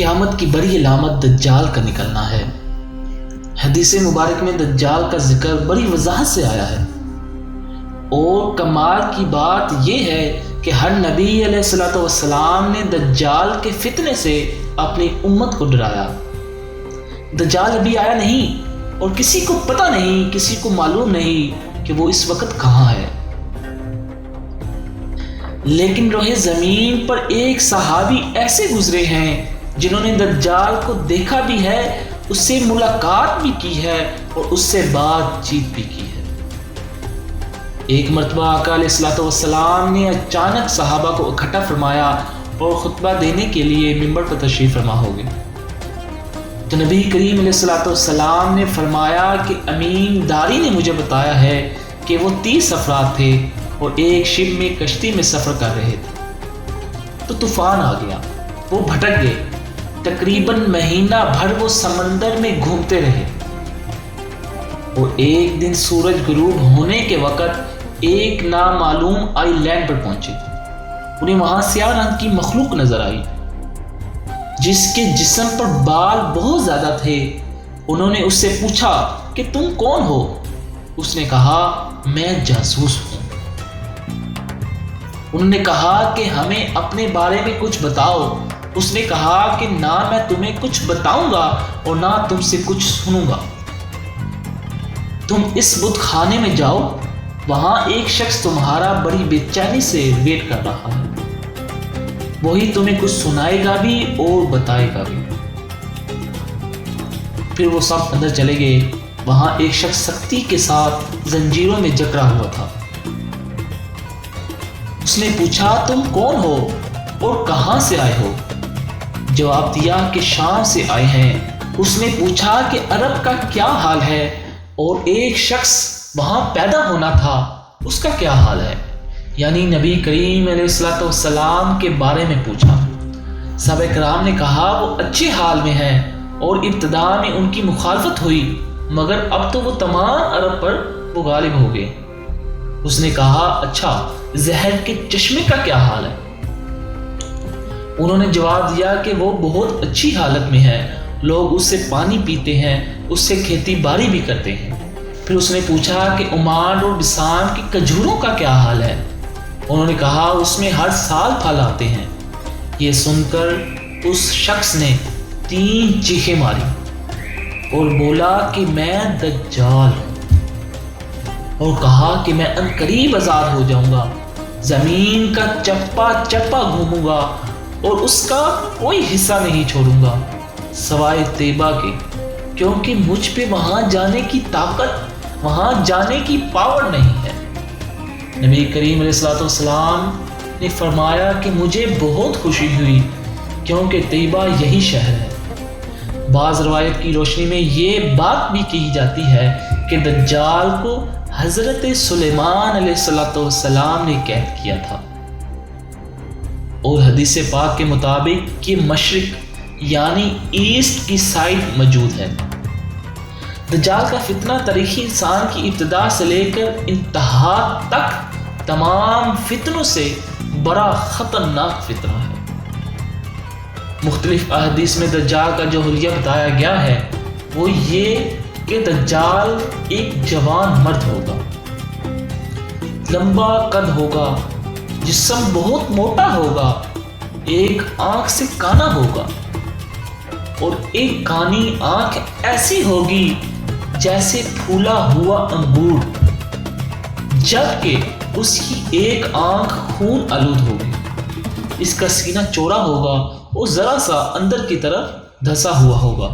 قیامت کی بڑی علامت دجال کا نکلنا ہے۔ حدیث مبارک میں دجال کا ذکر بڑی وضاحت سے آیا ہے، اور کمال کی بات یہ ہے کہ ہر نبی علیہ الصلوۃ والسلام نے دجال کے فتنے سے اپنی امت کو ڈرایا۔ دجال ابھی آیا نہیں اور کسی کو پتہ نہیں، کسی کو معلوم نہیں کہ وہ اس وقت کہاں ہے، لیکن روح زمین پر ایک صحابی ایسے گزرے ہیں جنہوں نے دجال کو دیکھا بھی ہے، اس سے ملاقات بھی کی ہے اور اس سے بات چیت بھی کی ہے۔ ایک مرتبہ آقا علیہ الصلوۃ والسلام نے اچانک صحابہ کو اکٹھا فرمایا اور خطبہ دینے کے لیے ممبر پر تشریف فرما ہو گئے، تو نبی کریم علیہ الصلوۃ والسلام نے فرمایا کہ امین داری نے مجھے بتایا ہے کہ وہ 30 افراد تھے اور ایک شپ میں کشتی میں سفر کر رہے تھے، تو طوفان آ گیا، وہ بھٹک گئے، تقریباً مہینہ بھر وہ سمندر میں گھومتے رہے، اور ایک دن سورج غروب ہونے کے وقت ایک نامعلوم آئی لینڈ پر پہنچے۔ انہیں وہاں سیاہ رنگ کی مخلوق نظر آئی جس کے جسم پر بال بہت زیادہ تھے۔ انہوں نے اس سے پوچھا کہ تم کون ہو؟ اس نے کہا میں جاسوس ہوں۔ انہوں نے کہا کہ ہمیں اپنے بارے میں کچھ بتاؤ۔ اس نے کہا کہ نہ میں تمہیں کچھ بتاؤں گا اور نہ تم سے کچھ سنوں گا، تم اس بت خانے میں جاؤ، وہاں ایک شخص تمہارا بڑی بے چینی سے ویٹ کر رہا ہے، وہی تمہیں کچھ سنائے گا بھی اور بتائے گا بھی۔ پھر وہ سب اندر چلے گئے۔ وہاں ایک شخص سختی کے ساتھ زنجیروں میں جکڑا ہوا تھا۔ اس نے پوچھا تم کون ہو اور کہاں سے آئے ہو؟ جواب دیا کہ شام سے آئے ہیں۔ اس نے پوچھا کہ عرب کا کیا حال ہے، اور ایک شخص وہاں پیدا ہونا تھا، اس کا کیا حال ہے؟ یعنی نبی کریم علیہ الصلوۃ والسلام کے بارے میں پوچھا۔ صحابہ کرام نے کہا وہ اچھے حال میں ہیں، اور ابتدا میں ان کی مخالفت ہوئی، مگر اب تو وہ تمام عرب پر وہ غالب ہو گئے۔ اس نے کہا اچھا زہر کے چشمے کا کیا حال ہے؟ انہوں نے جواب دیا کہ وہ بہت اچھی حالت میں ہے، لوگ اس سے پانی پیتے ہیں، اس سے کھیتی باڑی بھی کرتے ہیں۔ پھر اس نے پوچھا کہ عمان اور بسام کی کھجوروں کا کیا حال ہے؟ انہوں نے کہا اس میں ہر سال پھل آتے ہیں۔ یہ سن کر اس شخص نے 3 چیخیں ماری اور بولا کہ میں دجال ہوں، اور کہا کہ میں عنقریب آزاد ہو جاؤں گا، زمین کا چپا چپا گھوموں گا اور اس کا کوئی حصہ نہیں چھوڑوں گا سوائے طیبہ کے، کیونکہ مجھ پہ وہاں جانے کی طاقت، وہاں جانے کی پاور نہیں ہے۔ نبی کریم علیہ الصلوۃ والسلام نے فرمایا کہ مجھے بہت خوشی ہوئی، کیونکہ طیبہ یہی شہر ہے۔ بعض روایت کی روشنی میں یہ بات بھی کہی جاتی ہے کہ دجال کو حضرت سلیمان علیہ الصلوۃ والسلام نے قید کیا تھا، اور حدیث پاک کے مطابق یہ مشرق یعنی ایسٹ کی سائڈ موجود ہے۔ دجال کا فتنہ تاریخی انسان کی ابتدا سے لے کر انتہا تک تمام فتنوں سے بڑا خطرناک فتنہ ہے۔ مختلف احادیث میں دجال کا جو حلیہ بتایا گیا ہے وہ یہ کہ دجال ایک جوان مرد ہوگا، لمبا قد ہوگا، جسم بہت موٹا ہوگا، ایک آنکھ سے کانا ہوگا، اور ایک کانی آنکھ ایسی ہوگی جیسے پھولا ہوا انگور، جبکہ اس کی ایک آنکھ خون آلود ہوگی۔ اس کا سینہ چوڑا ہوگا اور ذرا سا اندر کی طرف دھسا ہوا ہوگا۔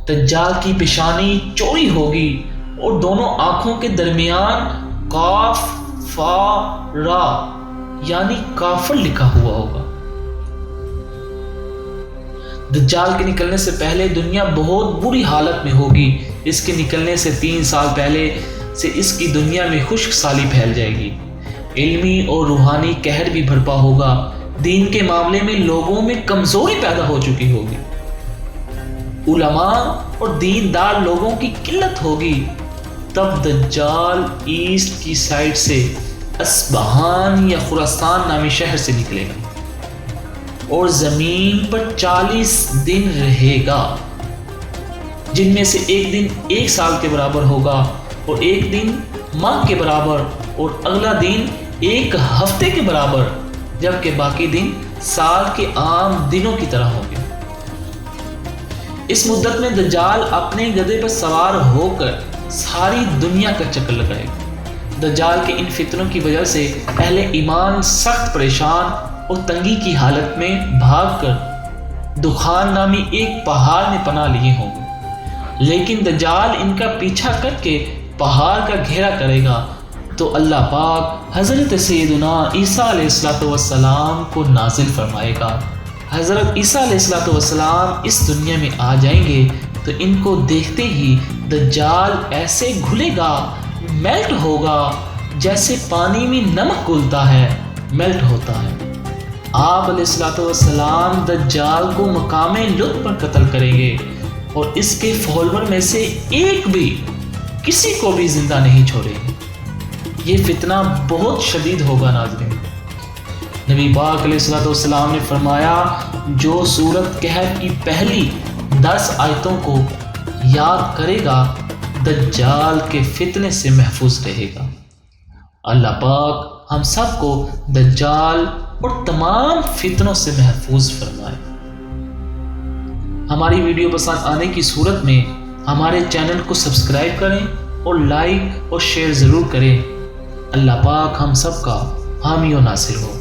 دجال کی پیشانی چوڑی ہوگی اور دونوں آنکھوں کے درمیان کاف فا را یعنی کافر لکھا ہوا ہوگا۔ دجال کے نکلنے سے پہلے دنیا بہت بری حالت میں ہوگی۔ اس کے نکلنے سے 3 سال پہلے سے اس کی دنیا میں خشک سالی پھیل جائے گی، علمی اور روحانی قہر بھی برپا ہوگا، دین کے معاملے میں لوگوں میں کمزوری پیدا ہو چکی ہوگی، علماء اور دیندار لوگوں کی قلت ہوگی۔ تب دجال ایسٹ کی سائڈ سے اصبہان یا خراسان نامی شہر سے نکلے گا۔ اور زمین پر 40 دن رہے گا، جن میں سے ایک دن 1 سال کے برابر ہوگا، اور ایک دن ماہ کے برابر، اور اگلا دن 1 ہفتے کے برابر، جبکہ باقی دن سال کے عام دنوں کی طرح ہوں گے۔ اس مدت میں دجال اپنے گدھے پر سوار ہو کر ساری دنیا کا چکر لگائے گا۔ دجال کے ان فتنوں کی وجہ سے اہل ایمان سخت پریشان اور تنگی کی حالت میں بھاگ کر دخان نامی ایک پہاڑ میں پناہ لیے ہوں گے، لیکن دجال ان کا پیچھا کر کے پہاڑ کا گھیرا کرے گا تو اللہ پاک حضرت سیدنا عیسیٰ علیہ السلام کو نازل فرمائے گا۔ حضرت عیسیٰ علیہ السلام اس دنیا میں آ جائیں گے تو ان کو دیکھتے ہی دجال ایسے گھلے گا، میلٹ ہوگا، جیسے پانی میں نمک گھلتا ہے، میلٹ ہوتا ہے۔ آپ علیہ السلام دجال کو مقام لطف پر قتل کریں گے اور اس کے فالوور میں سے ایک بھی کسی کو بھی زندہ نہیں چھوڑیں گے۔ یہ فتنہ بہت شدید ہوگا ناظرین۔ نبی پاک علیہ السلام نے فرمایا، جو سورۃ کہف کی پہلی 10 آیتوں کو یاد کرے گا دجال کے فتنے سے محفوظ رہے گا۔ اللہ پاک ہم سب کو دجال اور تمام فتنوں سے محفوظ فرمائے۔ ہماری ویڈیو پسند آنے کی صورت میں ہمارے چینل کو سبسکرائب کریں اور لائک اور شیئر ضرور کریں۔ اللہ پاک ہم سب کا حامی و ناصر ہو۔